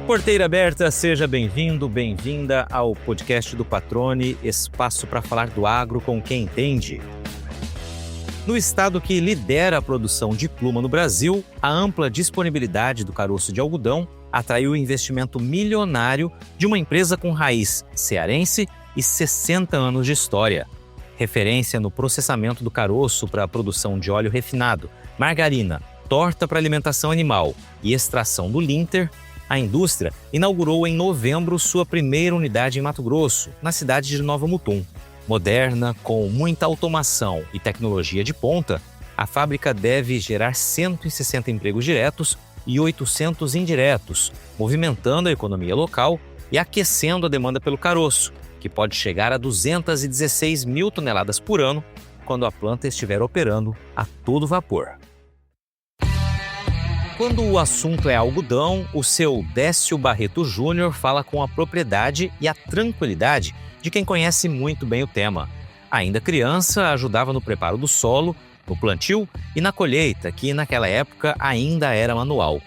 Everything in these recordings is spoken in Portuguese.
Porteira aberta, seja bem-vindo, bem-vinda ao podcast do Patrone, espaço para falar do agro com quem entende. No estado que lidera a produção de pluma no Brasil, a ampla disponibilidade do caroço de algodão atraiu o investimento milionário de uma empresa com raiz cearense e 60 anos de história. Referência no processamento do caroço para a produção de óleo refinado, margarina, torta para alimentação animal e extração do linter, a indústria inaugurou em novembro sua primeira unidade em Mato Grosso, na cidade de Nova Mutum. Moderna, com muita automação e tecnologia de ponta, a fábrica deve gerar 160 empregos diretos e 800 indiretos, movimentando a economia local e aquecendo a demanda pelo caroço, que pode chegar a 216 mil toneladas por ano quando a planta estiver operando a todo vapor. Quando o assunto é algodão, o seu Décio Barreto Júnior fala com a propriedade e a tranquilidade de quem conhece muito bem o tema. Ainda criança, ajudava no preparo do solo, no plantio e na colheita, que naquela época ainda era manual.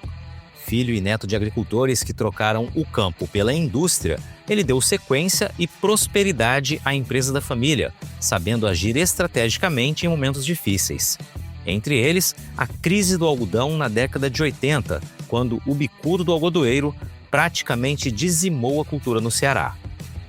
Filho e neto de agricultores que trocaram o campo pela indústria, ele deu sequência e prosperidade à empresa da família, sabendo agir estrategicamente em momentos difíceis. Entre eles, a crise do algodão na década de 80, quando o bicudo do algodoeiro praticamente dizimou a cultura no Ceará.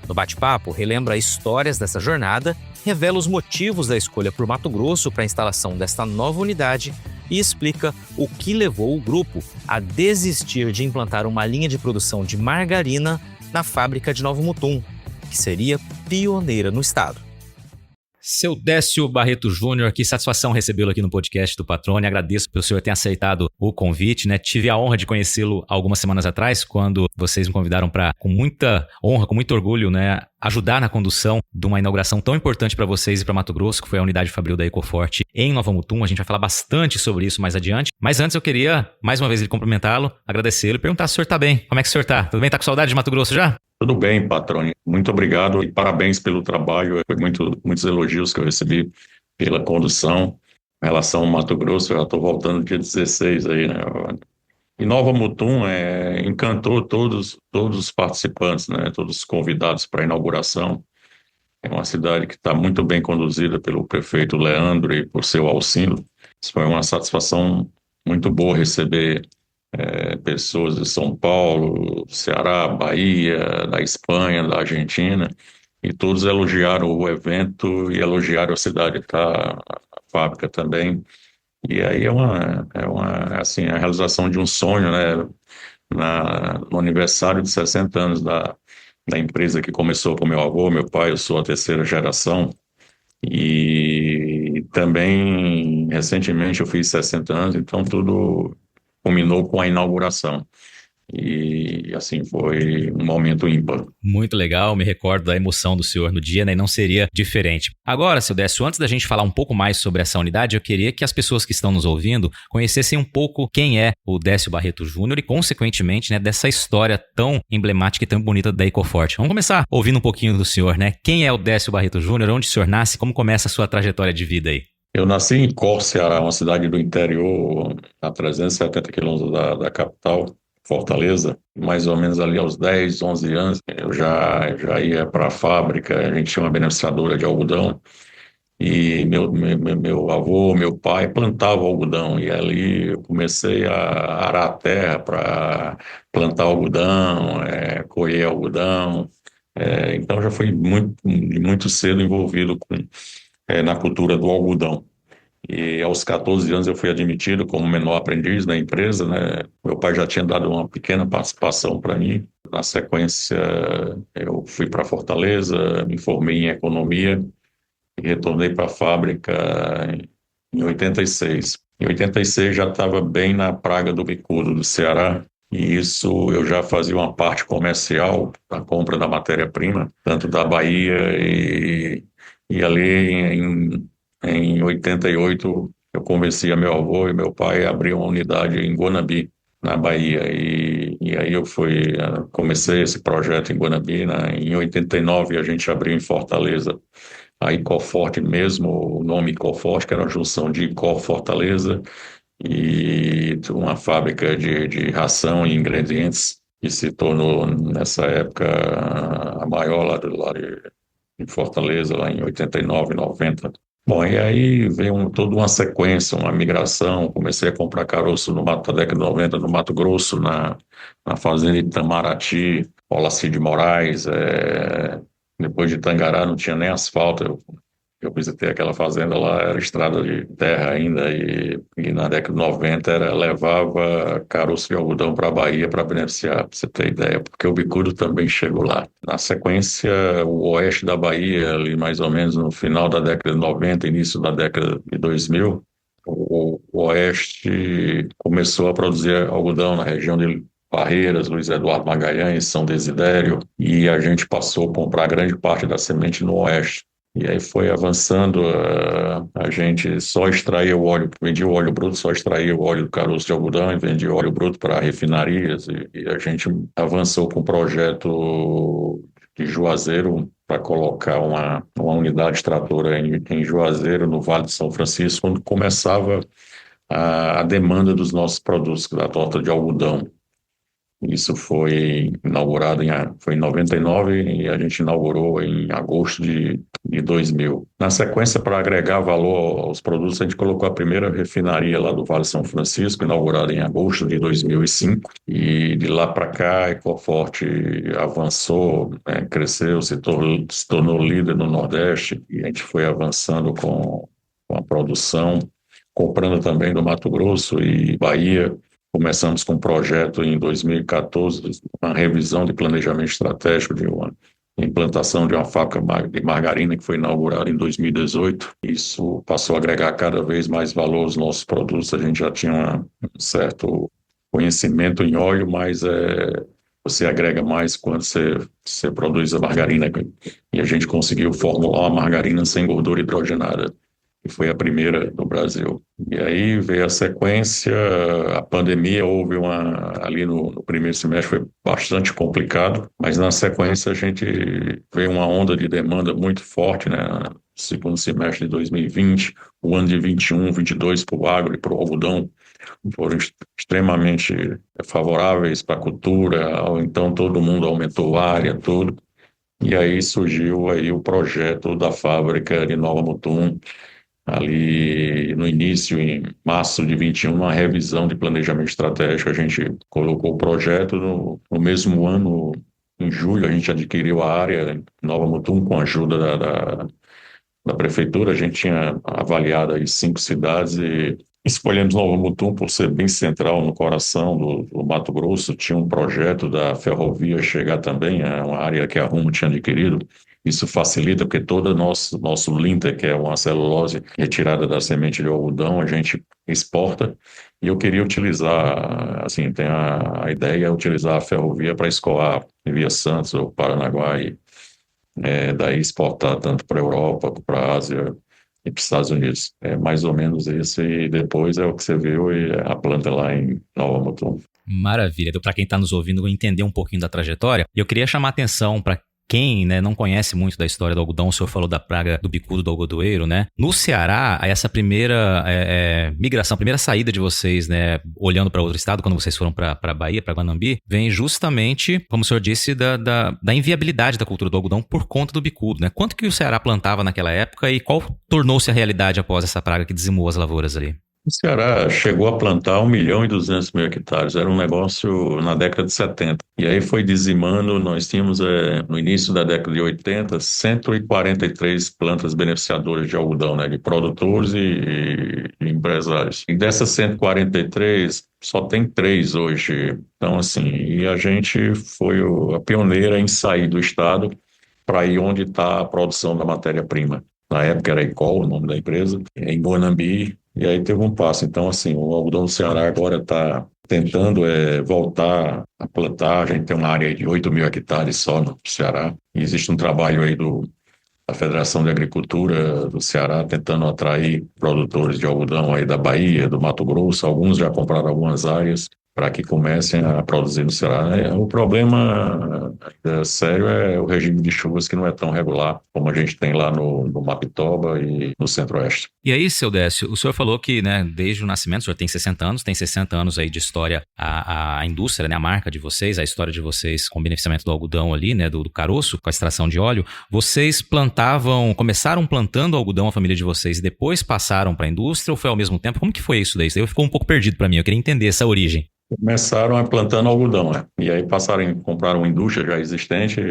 No bate-papo, relembra histórias dessa jornada, revela os motivos da escolha por Mato Grosso para a instalação desta nova unidade e explica o que levou o grupo a desistir de implantar uma linha de produção de margarina na fábrica de Nova Mutum, que seria pioneira no estado. Seu Décio Barreto Júnior, que satisfação recebê-lo aqui no podcast do Patrone. Agradeço pelo senhor ter aceitado o convite, né? Tive a honra de conhecê-lo algumas semanas atrás, quando vocês me convidaram para, com muita honra, com muito orgulho, né, ajudar na condução de uma inauguração tão importante para vocês e para Mato Grosso, que foi a unidade fabril da Ecoforte em Nova Mutum. A gente vai falar bastante sobre isso mais adiante. Mas antes eu queria, mais uma vez, cumprimentá-lo, agradecê-lo e perguntar se o senhor está bem. Como é que o senhor está? Tudo bem? Está com saudade de Mato Grosso já? Tudo bem, Patrone. Muito obrigado e parabéns pelo trabalho. Foi muitos elogios que eu recebi pela condução. Em relação ao Mato Grosso, eu já estou voltando dia 16 aí, né? E Nova Mutum encantou todos os participantes, né? Todos os convidados para a inauguração. É uma cidade que está muito bem conduzida pelo prefeito Leandro e por seu Alcindo. Isso foi uma satisfação muito boa receber pessoas de São Paulo, Ceará, Bahia, da Espanha, da Argentina, e todos elogiaram o evento e elogiaram a cidade, tá? A fábrica também. E aí assim, a realização de um sonho, né? No aniversário de 60 anos da empresa que começou com meu avô, meu pai, eu sou a terceira geração, e também recentemente eu fiz 60 anos, então tudo culminou com a inauguração. E assim, foi um momento ímpar. Muito legal, me recordo da emoção do senhor no dia, né? E não seria diferente. Agora, seu Décio, antes da gente falar um pouco mais sobre essa unidade, eu queria que as pessoas que estão nos ouvindo conhecessem um pouco quem é o Décio Barreto Júnior e, consequentemente, né, dessa história tão emblemática e tão bonita da Ecoforte. Vamos começar ouvindo um pouquinho do senhor, né? Quem é o Décio Barreto Júnior? Onde o senhor nasce? Como começa a sua trajetória de vida aí? Eu nasci em Cor, Ceará, uma cidade do interior, a 370 quilômetros da capital, Fortaleza. Mais ou menos ali aos 10, 11 anos, eu já ia para a fábrica. A gente tinha uma beneficiadora de algodão e meu avô, meu pai plantavam algodão, e ali eu comecei a arar a terra para plantar algodão, colher algodão. Então já fui muito cedo envolvido na cultura do algodão. E aos 14 anos eu fui admitido como menor aprendiz na empresa, né? Meu pai já tinha dado uma pequena participação para mim. Na sequência, eu fui para Fortaleza, me formei em economia e retornei para a fábrica em 86. Em 86 já estava bem na praga do bicudo do Ceará, e isso eu já fazia uma parte comercial da compra da matéria-prima, tanto da Bahia e ali em 88, eu convenci a meu avô e meu pai a abrir uma unidade em Guanabi, na Bahia. E aí comecei esse projeto em Guanabi. Em 89, a gente abriu em Fortaleza. A Icoforte mesmo, o nome Icoforte, que era uma junção de Icó Fortaleza e uma fábrica de ração e ingredientes, que se tornou, nessa época, a maior em Fortaleza, lá em 89, 90. Bom, e aí veio toda uma sequência, uma migração. Comecei a comprar caroço na década de 90 no Mato Grosso, na fazenda de Itamaraty, Olacir Moraes. Depois de Tangará não tinha nem asfalto. Eu visitei aquela fazenda lá, era estrada de terra ainda, e na década de 90 levava caroço de algodão para a Bahia para beneficiar, para você ter ideia, porque o bicudo também chegou lá. Na sequência, o oeste da Bahia, ali mais ou menos no final da década de 90, início da década de 2000, o oeste começou a produzir algodão na região de Barreiras, Luiz Eduardo Magalhães, São Desidério, e a gente passou a comprar grande parte da semente no oeste. E aí foi avançando, a gente só extraía o óleo, vendia o óleo bruto, só extraía o óleo do caroço de algodão e vendia o óleo bruto para refinarias. E a gente avançou com o projeto de Juazeiro para colocar uma unidade extratora em Juazeiro, no Vale de São Francisco, quando começava a demanda dos nossos produtos, da torta de algodão. Isso foi inaugurado foi em 99 e a gente inaugurou em agosto de 2000. Na sequência, para agregar valor aos produtos, a gente colocou a primeira refinaria lá do Vale São Francisco, inaugurada em agosto de 2005. E de lá para cá, a Ecoforte avançou, cresceu, se tornou líder no Nordeste e a gente foi avançando com a produção, comprando também do Mato Grosso e Bahia. Começamos com um projeto em 2014, uma revisão de planejamento estratégico de uma implantação de uma fábrica de margarina que foi inaugurada em 2018. Isso passou a agregar cada vez mais valor aos nossos produtos. A gente já tinha um certo conhecimento em óleo, mas você agrega mais quando você produz a margarina. E a gente conseguiu formular uma margarina sem gordura hidrogenada, que foi a primeira no Brasil. E aí veio a sequência, a pandemia, ali no primeiro semestre foi bastante complicado, mas na sequência a gente veio uma onda de demanda muito forte, né? No segundo semestre de 2020, o ano de 21, 22 para o agro e para o algodão foram extremamente favoráveis para a cultura, então todo mundo aumentou a área, tudo. E aí surgiu aí o projeto da fábrica de Nova Mutum, ali no início, em março de 21, uma revisão de planejamento estratégico. A gente colocou o projeto no mesmo ano, em julho, a gente adquiriu a área em Nova Mutum com a ajuda da prefeitura. A gente tinha avaliado aí 5 cidades e escolhemos Nova Mutum por ser bem central no coração do Mato Grosso. Tinha um projeto da ferrovia chegar também, é uma área que a Rumo tinha adquirido. Isso facilita porque todo nosso linter, que é uma celulose retirada da semente de algodão, a gente exporta. E eu queria utilizar, assim, tem a ideia é utilizar a ferrovia para escoar via Santos ou Paranaguá e daí exportar tanto para a Europa, para a Ásia e para os Estados Unidos. É mais ou menos isso, e depois é o que você viu e a planta lá em Nova Mutum. Maravilha. Para quem está nos ouvindo entender um pouquinho da trajetória, eu queria chamar a atenção para quem, né, não conhece muito da história do algodão. O senhor falou da praga do bicudo do algodoeiro, né? No Ceará, essa primeira migração, a primeira saída de vocês, né, olhando para outro estado, quando vocês foram para Bahia, para Guanambi, vem justamente, como o senhor disse, da inviabilidade da cultura do algodão por conta do bicudo, né? Quanto que o Ceará plantava naquela época e qual tornou-se a realidade após essa praga que dizimou as lavouras ali? O Ceará chegou a plantar 1.200.000 hectares, era um negócio na década de 70. E aí foi dizimando, nós tínhamos no início da década de 80, 143 plantas beneficiadoras de algodão, né, de produtores e empresários. E dessas 143, só tem 3 hoje. Então, assim, e a gente foi a pioneira em sair do estado para ir onde está a produção da matéria-prima. Na época era Ecol, o nome da empresa, em Guanambi. E aí teve um passo. Então, assim, o algodão do Ceará agora está tentando voltar a plantar. A gente tem uma área de 8.000 hectares só no Ceará. E existe um trabalho aí da Federação de Agricultura do Ceará tentando atrair produtores de algodão aí da Bahia, do Mato Grosso. Alguns já compraram algumas áreas para que comecem a produzir no Ceará. O problema sério é o regime de chuvas que não é tão regular como a gente tem lá no Mapitoba e no Centro-Oeste. E aí, seu Décio, o senhor falou que, né, desde o nascimento, o senhor tem 60 anos aí de história, a indústria, né, a marca de vocês, a história de vocês com o beneficiamento do algodão ali, né, do caroço, com a extração de óleo. Vocês começaram plantando algodão, a família de vocês, e depois passaram para a indústria ou foi ao mesmo tempo? Como que foi isso daí? Isso daí ficou um pouco perdido para mim, eu queria entender essa origem. Começaram plantando algodão, né? E aí compraram uma indústria já existente.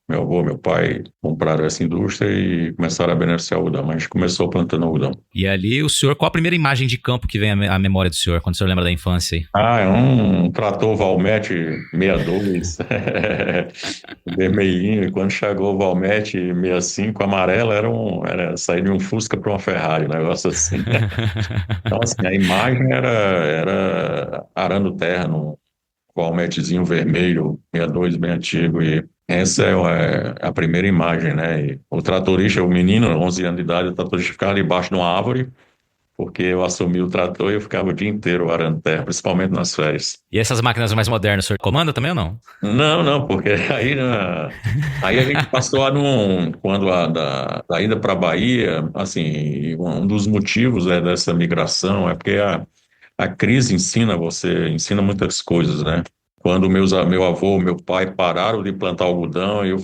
Meu avô, meu pai compraram essa indústria e começaram a beneficiar o algodão. Mas a gente começou plantando algodão. E ali, o senhor, qual a primeira imagem de campo que vem à memória do senhor, quando o senhor lembra da infância aí? É um trator Valmet 62, vermelhinho. E quando chegou o Valmet 65, amarelo, era sair de um Fusca para uma Ferrari, um negócio assim. Então, assim, a imagem era arando terra num Valmetzinho vermelho, 62, bem antigo. E essa é a primeira imagem, né? E o tratorista, o menino, 11 anos de idade, o tratorista ficava debaixo de uma árvore, porque eu assumi o trator e eu ficava o dia inteiro arando terra, principalmente nas férias. E essas máquinas mais modernas, o senhor comanda também ou não? Não, não, porque aí a gente passou da ida para a Bahia, assim, um dos motivos dessa migração é porque a crise ensina muitas coisas, né? Quando meu avô, meu pai pararam de plantar algodão, eu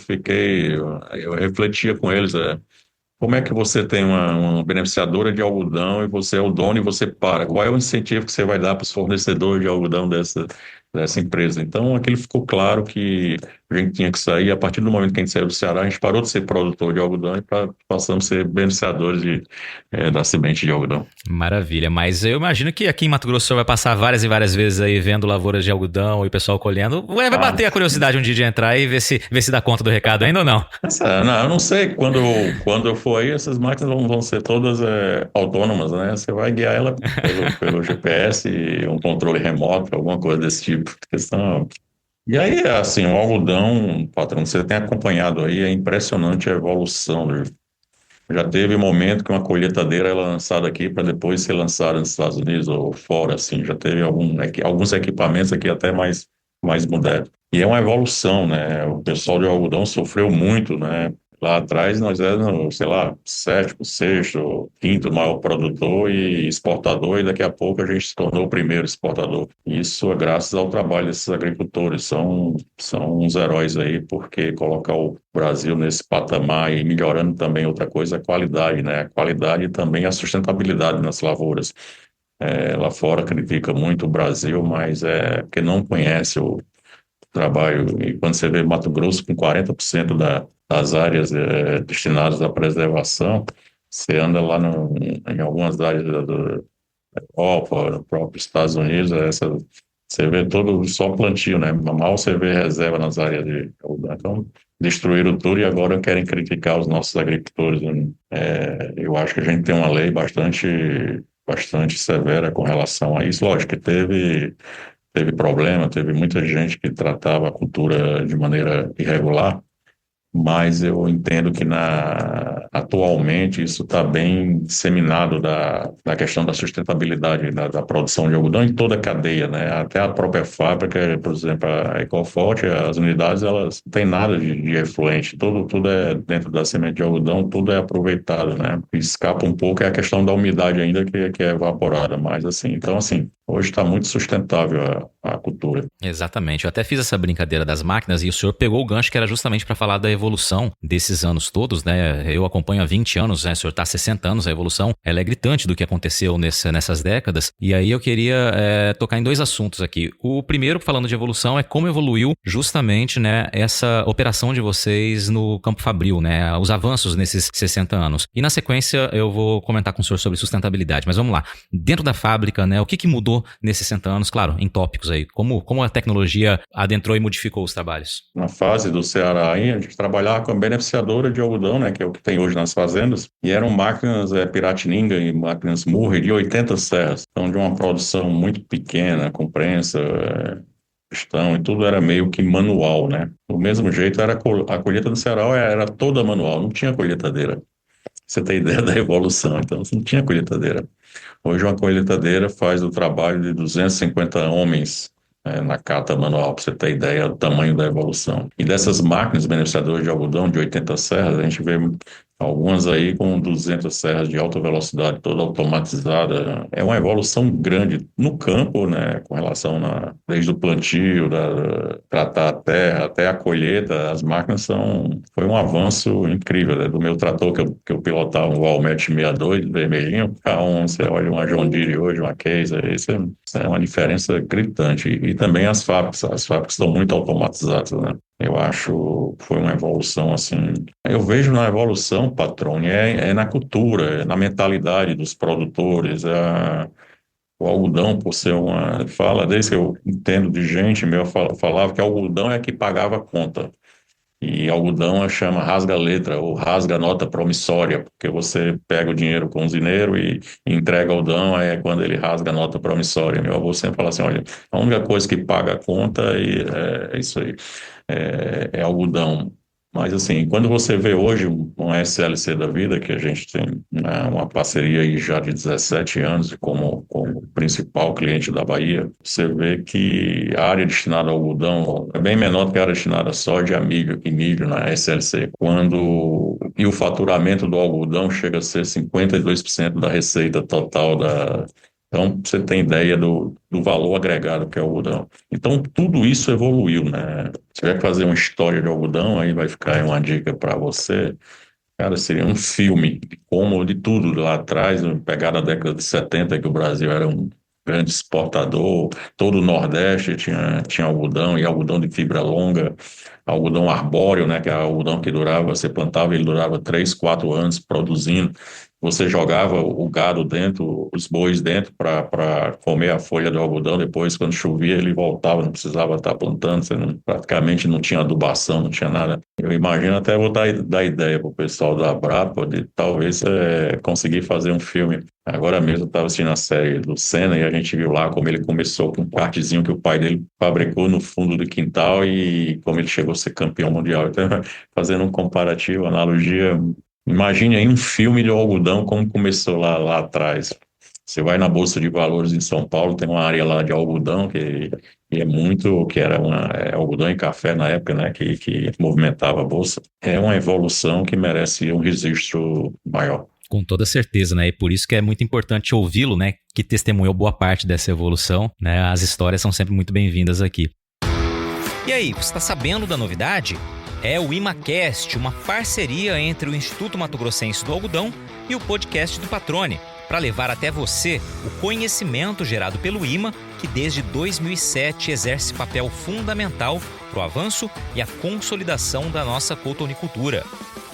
refletia com eles, como é que você tem uma beneficiadora de algodão e você é o dono e você para? Qual é o incentivo que você vai dar para os fornecedores de algodão dessa empresa? Então, aquilo ficou claro que a gente tinha que sair. A partir do momento que a gente saiu do Ceará, a gente parou de ser produtor de algodão e passamos a ser beneficiadores da semente de algodão. Maravilha, mas eu imagino que aqui em Mato Grosso o senhor vai passar várias e várias vezes aí vendo lavouras de algodão e o pessoal colhendo. Vai bater a curiosidade um dia de entrar e ver se dá conta do recado ainda ou não? Não, eu não sei. Quando eu for aí, essas máquinas vão ser todas autônomas, né? Você vai guiar ela pelo GPS, um controle remoto, alguma coisa desse tipo. Questão. E aí, assim, o algodão, patrão, você tem acompanhado aí, é impressionante a evolução. Né? Já teve momento que uma colheitadeira é lançada aqui para depois ser lançada nos Estados Unidos ou fora, assim. Já teve alguns equipamentos aqui até mais modernos. E é uma evolução, né? O pessoal de algodão sofreu muito, né? Lá atrás nós éramos, sei lá, sétimo, sexto, quinto maior produtor e exportador, e daqui a pouco a gente se tornou o primeiro exportador. Isso é graças ao trabalho desses agricultores, são uns heróis aí, porque colocar o Brasil nesse patamar e melhorando também outra coisa, a qualidade, né? A qualidade e também a sustentabilidade nas lavouras. Lá fora critica muito o Brasil, mas é porque não conhece o trabalho. E quando você vê Mato Grosso com 40% das áreas destinadas à preservação, você anda lá em algumas áreas da Europa, no próprio Estados Unidos, você vê todo só plantio, né? Mal você vê reserva nas áreas de algodão. Então, destruíram tudo e agora querem criticar os nossos agricultores. Né? Eu acho que a gente tem uma lei bastante severa com relação a isso. Lógico que teve problema, teve muita gente que tratava a cultura de maneira irregular, mas eu entendo que atualmente isso está bem disseminado da questão da sustentabilidade da produção de algodão em toda a cadeia, né? Até a própria fábrica, por exemplo, a Ecoforte, as unidades, elas não têm nada de efluente, tudo é dentro da semente de algodão, tudo é aproveitado, né? Escapa um pouco é a questão da umidade ainda que é evaporada, mas assim, então assim, hoje está muito sustentável a cultura. Exatamente. Eu até fiz essa brincadeira das máquinas e o senhor pegou o gancho que era justamente para falar da evolução desses anos todos, né? Eu acompanho há 20 anos, né? O senhor está há 60 anos, a evolução ela é gritante do que aconteceu nessas décadas. E aí eu queria tocar em dois assuntos aqui. O primeiro, falando de evolução, é como evoluiu justamente, né, essa operação de vocês no Campo Fabril, né? Os avanços nesses 60 anos. E na sequência eu vou comentar com o senhor sobre sustentabilidade. Mas vamos lá. Dentro da fábrica, né? O que mudou nesses 60 anos? Claro, em tópicos aí. Como a tecnologia adentrou e modificou os trabalhos? Na fase do Ceará, aí, a gente trabalhava com a beneficiadora de algodão, né, que é o que tem hoje nas fazendas, e eram máquinas Piratininga e máquinas Murray de 80 serras, então de uma produção muito pequena, com prensa, pistão, e tudo era meio que manual, né? Do mesmo jeito, a colheita do Ceará era toda manual, não tinha colheitadeira. Você tem ideia da evolução, então você não tinha colheitadeira. Hoje uma colheitadeira faz o trabalho de 250 homens na cata manual, para você ter ideia do tamanho da evolução. E dessas máquinas beneficiadoras de algodão de 80 serras, a gente vê algumas aí com 200 serras de alta velocidade, toda automatizada. É uma evolução grande no campo, né, com relação desde o plantio, tratar a terra até a colheita. As máquinas foi um avanço incrível, né? Do meu trator que eu pilotava, um Valmet 62, vermelhinho, para você olha uma John Deere hoje, uma Case, isso é uma diferença gritante. E também as fábricas estão muito automatizadas, né? Eu acho que foi uma evolução assim. Eu vejo na evolução, Patrone, é na cultura, é na mentalidade dos produtores. O algodão, por ser uma. Fala, desde que eu entendo de gente, meu falava que algodão é que pagava a conta. E algodão chama rasga-letra ou rasga-nota promissória, porque você pega o dinheiro com o usineiro e entrega algodão, aí é quando ele rasga a nota promissória. Meu avô sempre fala assim, olha, a única coisa que paga a conta é isso aí, é algodão. Mas assim, quando você vê hoje um SLC da vida, que a gente tem, né, uma parceria aí já de 17 anos como principal cliente da Bahia, você vê que a área destinada ao algodão é bem menor do que a área destinada a soja e milho na SLC. E o faturamento do algodão chega a ser 52% da receita total da. Então, você tem ideia do valor agregado que é o algodão. Então, tudo isso evoluiu, né? Se tiver que fazer uma história de algodão, aí vai ficar aí uma dica para você. Cara, seria um filme de como de tudo lá atrás, pegar na década de 70, que o Brasil era um grande exportador, todo o Nordeste tinha algodão, e algodão de fibra longa, algodão arbóreo, né, que é algodão que durava, você plantava, ele durava 3, 4 anos produzindo. Você jogava o gado dentro, os bois dentro para comer a folha do algodão. Depois, quando chovia, ele voltava, não precisava estar plantando. Praticamente não tinha adubação, não tinha nada. Eu imagino, até vou dar ideia para o pessoal da Brapa de talvez conseguir fazer um filme. Agora mesmo eu estava assistindo a série do Senna e a gente viu lá como ele começou com um quartezinho que o pai dele fabricou no fundo do quintal e como ele chegou a ser campeão mundial. Então, fazendo um comparativo, analogia. Imagine aí um filme de algodão como começou lá atrás. Você vai na Bolsa de Valores em São Paulo, tem uma área lá de algodão que é muito, que era algodão e café na época, né, que movimentava a Bolsa. É uma evolução que merece um registro maior. Com toda certeza, né? E por isso que é muito importante ouvi-lo, né? Que testemunhou boa parte dessa evolução, né? As histórias são sempre muito bem-vindas aqui. E aí, você está sabendo da novidade? É o ImaCast, uma parceria entre o Instituto Mato Grossense do Algodão e o podcast do Patrone, para levar até você o conhecimento gerado pelo IMA, que desde 2007 exerce papel fundamental para o avanço e a consolidação da nossa cotonicultura.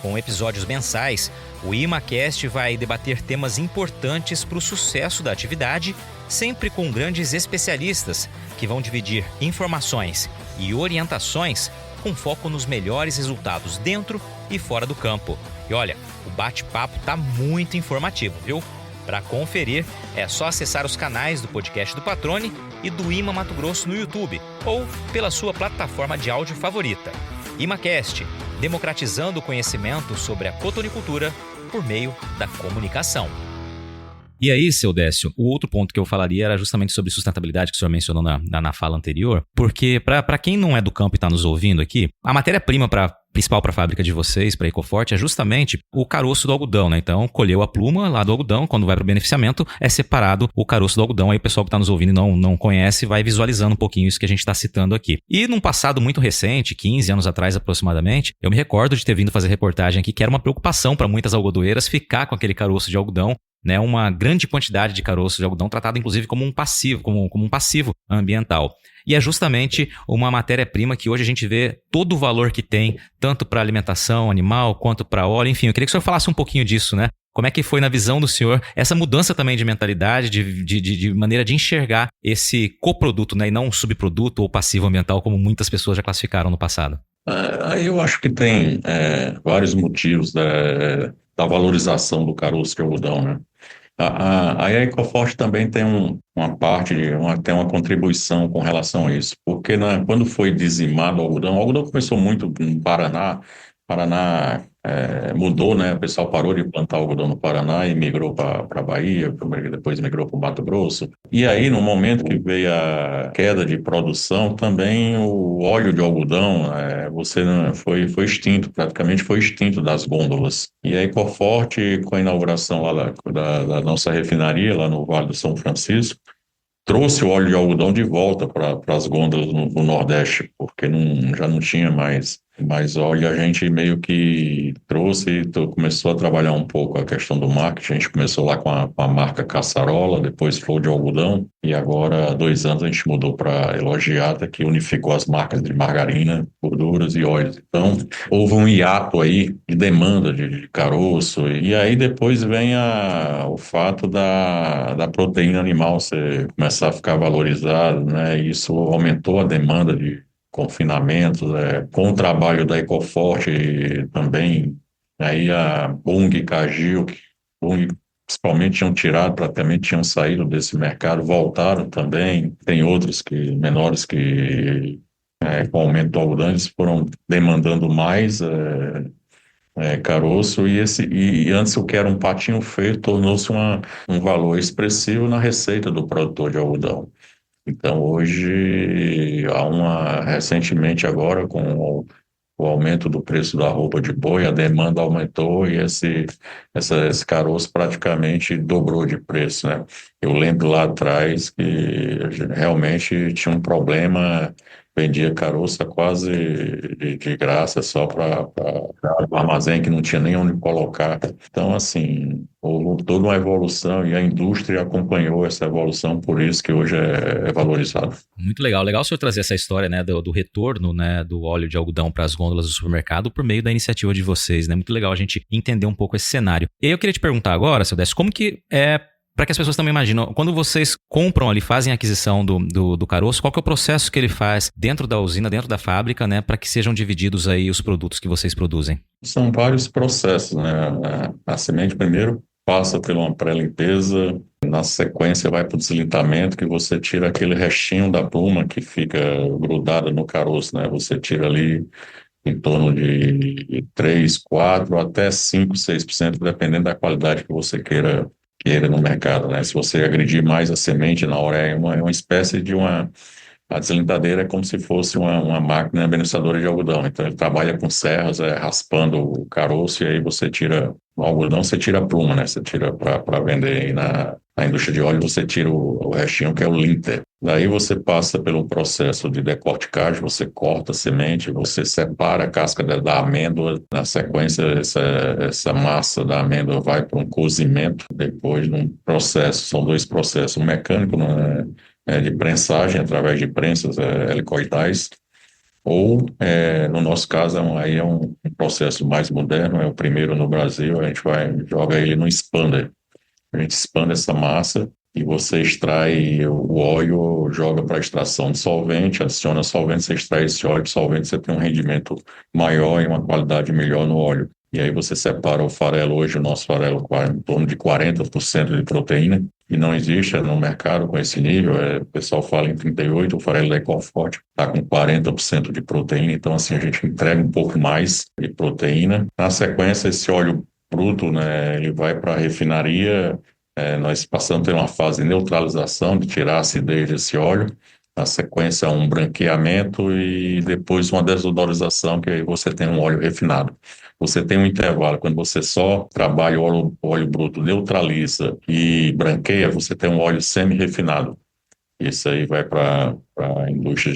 Com episódios mensais, o ImaCast vai debater temas importantes para o sucesso da atividade, sempre com grandes especialistas que vão dividir informações e orientações com foco nos melhores resultados dentro e fora do campo. E olha, o bate-papo tá muito informativo, viu? Para conferir, é só acessar os canais do podcast do Patrone e do IMA Mato Grosso no YouTube ou pela sua plataforma de áudio favorita. ImaCast, democratizando o conhecimento sobre a cotonicultura por meio da comunicação. E aí, seu Décio, o outro ponto que eu falaria era justamente sobre sustentabilidade que o senhor mencionou na fala anterior, porque para quem não é do campo e está nos ouvindo aqui, a matéria-prima principal para a fábrica de vocês, para a Ecoforte, é justamente o caroço do algodão, né? Então, colheu a pluma lá do algodão, quando vai para o beneficiamento, é separado o caroço do algodão. Aí o pessoal que está nos ouvindo e não conhece, vai visualizando um pouquinho isso que a gente está citando aqui. E num passado muito recente, 15 anos atrás aproximadamente, eu me recordo de ter vindo fazer reportagem aqui, que era uma preocupação para muitas algodoeiras ficar com aquele caroço de algodão, né, uma grande quantidade de caroço de algodão tratado inclusive como um passivo, como um passivo ambiental. E é justamente uma matéria-prima que hoje a gente vê todo o valor que tem, tanto para alimentação animal quanto para óleo. Enfim, eu queria que o senhor falasse um pouquinho disso, né? Como é que foi na visão do senhor essa mudança também de mentalidade, de maneira de enxergar esse coproduto, né, e não um subproduto ou passivo ambiental, como muitas pessoas já classificaram no passado? Eu acho que tem vários motivos da valorização do caroço de algodão, né? A Ecoforte também tem uma parte, tem uma contribuição com relação a isso, porque quando foi dizimado o algodão começou muito no Paraná, Paraná mudou, né? O pessoal parou de plantar algodão no Paraná e migrou para a Bahia, depois migrou para o Mato Grosso. E aí, no momento que veio a queda de produção, também o óleo de algodão, você foi extinto, praticamente foi extinto das gôndolas. E aí, por forte, com a inauguração lá da nossa refinaria, lá no Vale do São Francisco, trouxe o óleo de algodão de volta para as gôndolas no Nordeste, porque já não tinha mais óleo. A gente meio que trouxe e começou a trabalhar um pouco a questão do marketing. A gente começou lá com a marca Caçarola, depois Flor de Algodão, e agora, há 2 anos, a gente mudou para Elogiata, que unificou as marcas de margarina, gorduras e óleos. Então, houve um hiato aí de demanda de caroço, e aí depois vem o fato da proteína animal você começar a ficar valorizado, né? Isso aumentou a demanda de confinamentos, com o trabalho da Ecoforte também, aí a Bunge e Cargill, que Bunge principalmente tinham tirado, praticamente tinham saído desse mercado, voltaram também, tem outros menores que com o aumento do algodão, eles foram demandando mais caroço e antes o que era um patinho feio tornou-se um valor expressivo na receita do produtor de algodão. Então hoje recentemente agora com o aumento do preço da roupa de boi, a demanda aumentou e esse caroço praticamente dobrou de preço, né? Eu lembro lá atrás que realmente tinha um problema, vendia caroço quase de graça só para o armazém que não tinha nem onde colocar. Então, assim, houve toda uma evolução e a indústria acompanhou essa evolução, por isso que hoje é valorizado. Muito legal. Legal o senhor trazer essa história, né, do retorno, né, do óleo de algodão para as gôndolas do supermercado por meio da iniciativa de vocês, né? Muito legal a gente entender um pouco esse cenário. E aí eu queria te perguntar agora, seu Décio, como que para que as pessoas também imaginam, quando vocês compram ali, fazem a aquisição do caroço, qual que é o processo que ele faz dentro da usina, dentro da fábrica, né, para que sejam divididos aí os produtos que vocês produzem? São vários processos, né? A semente primeiro passa por uma pré-limpeza, na sequência vai para o deslitamento, que você tira aquele restinho da pluma que fica grudada no caroço, né? Você tira ali em torno de 3, 4, até 5, 6%, dependendo da qualidade que você queira no mercado, né? Se você agredir mais a semente na hora, é uma espécie de uma... A deslentadeira é como se fosse uma máquina beneficiadora de algodão. Então, ele trabalha com serras, raspando o caroço, e aí você tira o algodão, você tira a pluma, né? Você tira para vender aí na indústria de óleo, você tira o restinho, que é o linter. Daí você passa pelo processo de decorticagem, você corta a semente, você separa a casca da amêndoa. Na sequência, essa massa da amêndoa vai para um cozimento, depois de um processo, são dois processos, um mecânico, né? De prensagem através de prensas helicoidais, ou, no nosso caso, aí é um processo mais moderno, é o primeiro no Brasil, a gente joga ele no expander. A gente expande essa massa e você extrai o óleo, joga para extração de solvente, adiciona solvente, você extrai esse óleo de solvente, você tem um rendimento maior e uma qualidade melhor no óleo. E aí você separa o farelo, hoje o nosso farelo em torno de 40% de proteína, e não existe no mercado com esse nível, o pessoal fala em 38%, o farelo da Ecoforte está com 40% de proteína, então assim a gente entrega um pouco mais de proteína. Na sequência, esse óleo bruto, né, ele vai para a refinaria, nós passamos por uma fase de neutralização, de tirar a acidez desse óleo, na sequência um branqueamento e depois uma desodorização, que aí você tem um óleo refinado. Você tem um intervalo, quando você só trabalha o óleo bruto, neutraliza e branqueia, você tem um óleo semi-refinado. Isso aí vai para a indústria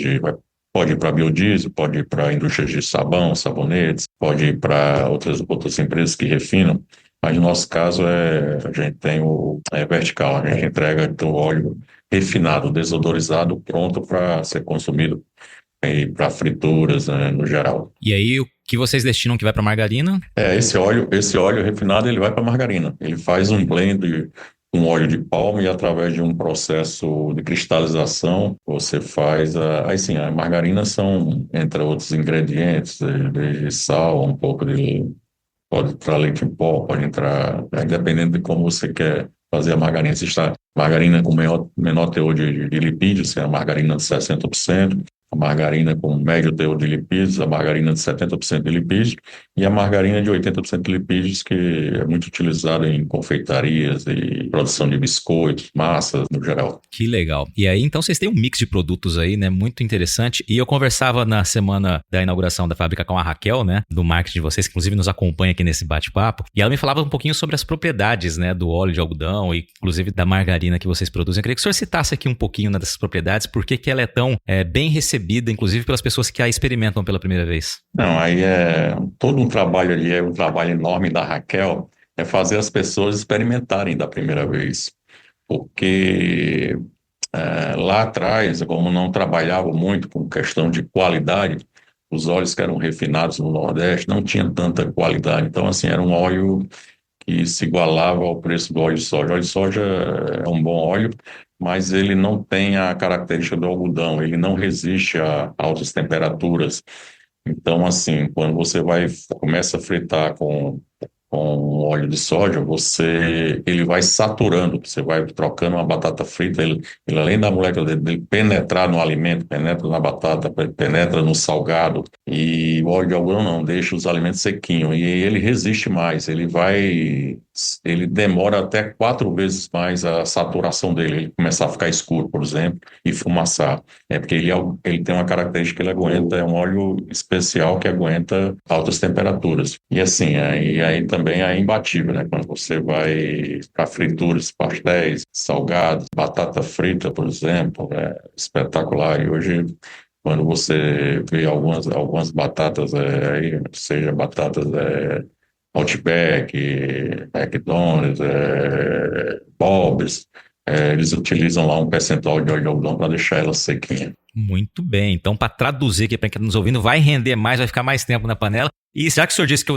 pode ir para biodiesel, pode ir para a indústria de sabão, sabonetes, pode ir para outras empresas que refinam. Mas no nosso caso, a gente tem o vertical, a gente entrega o óleo refinado, desodorizado, pronto para ser consumido para frituras, né, no geral. E aí, o que vocês destinam que vai para margarina? Esse óleo refinado ele vai para margarina. Ele faz um blend com óleo de palma e através de um processo de cristalização você faz aí sim, a margarina são, entre outros ingredientes, desde sal, um pouco pode entrar leite em pó, pode entrar, dependendo de como você quer fazer a margarina. Se está margarina com menor teor de lipídios, que é a margarina de 60%, a margarina com médio teor de lipídios, a margarina de 70% de lipídios e a margarina de 80% de lipídios, que é muito utilizada em confeitarias e produção de biscoitos, massas no geral. Que legal. E aí, então, vocês têm um mix de produtos aí, né? Muito interessante. E eu conversava na semana da inauguração da fábrica com a Raquel, né? Do marketing de vocês, que inclusive nos acompanha aqui nesse bate-papo. E ela me falava um pouquinho sobre as propriedades, né? Do óleo de algodão e, inclusive, da margarina que vocês produzem. Eu queria que o senhor citasse aqui um pouquinho, né, dessas propriedades, por que ela é tão bem recebida, inclusive pelas pessoas que a experimentam pela primeira vez. Não, aí é todo um trabalho ali, é um trabalho enorme da Raquel, é fazer as pessoas experimentarem da primeira vez. Porque lá atrás, como não trabalhava muito com questão de qualidade, os óleos que eram refinados no Nordeste não tinham tanta qualidade. Então, assim, era um óleo que se igualava ao preço do óleo de soja. O óleo de soja é um bom óleo, mas ele não tem a característica do algodão, ele não resiste a altas temperaturas. Então, assim, quando você começa a fritar com óleo de soja, ele vai saturando, você vai trocando uma batata frita, ele além da molécula dele penetrar no alimento, penetra na batata, penetra no salgado, e o óleo de algodão não, deixa os alimentos sequinhos, e ele resiste mais, ele demora até 4 vezes mais a saturação dele, ele começar a ficar escuro, por exemplo, e fumaçar. É porque ele tem uma característica que ele aguenta, é um óleo especial que aguenta altas temperaturas. E assim, aí também é imbatível, né? Quando você vai para frituras, pastéis, salgados, batata frita, por exemplo, é espetacular. E hoje, quando você vê algumas batatas, aí, seja batatas Outback, McDonald's, Bob's, eles utilizam lá um percentual de óleo de algodão para deixar ela sequinha. Muito bem. Então, para traduzir aqui para quem está nos ouvindo, vai render mais, vai ficar mais tempo na panela. E já que o senhor disse que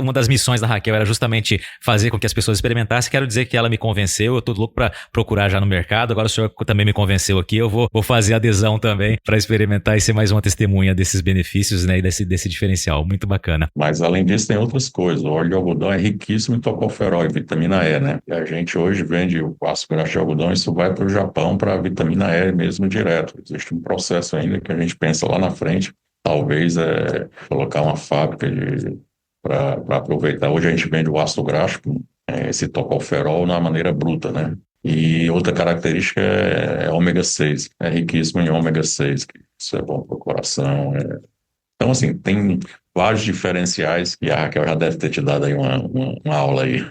uma das missões da Raquel era justamente fazer com que as pessoas experimentassem, quero dizer que ela me convenceu, eu estou louco para procurar já no mercado, agora o senhor também me convenceu aqui, eu vou fazer adesão também para experimentar e ser mais uma testemunha desses benefícios, né, e desse diferencial. Muito bacana. Mas além disso tem outras coisas, o óleo de algodão é riquíssimo em tocoferol e vitamina E, né? E a gente hoje vende o ácido graxo de algodão, isso vai para o Japão para a vitamina E mesmo direto. Existe um processo ainda que a gente pensa lá na frente, talvez colocar uma fábrica para aproveitar. Hoje a gente vende o ácido graxo, esse tocoferol, na maneira bruta, né? E outra característica é ômega 6, é riquíssimo em ômega 6, que isso é bom para o coração. Então, assim, tem vários diferenciais e a Raquel já deve ter te dado aí uma aula aí.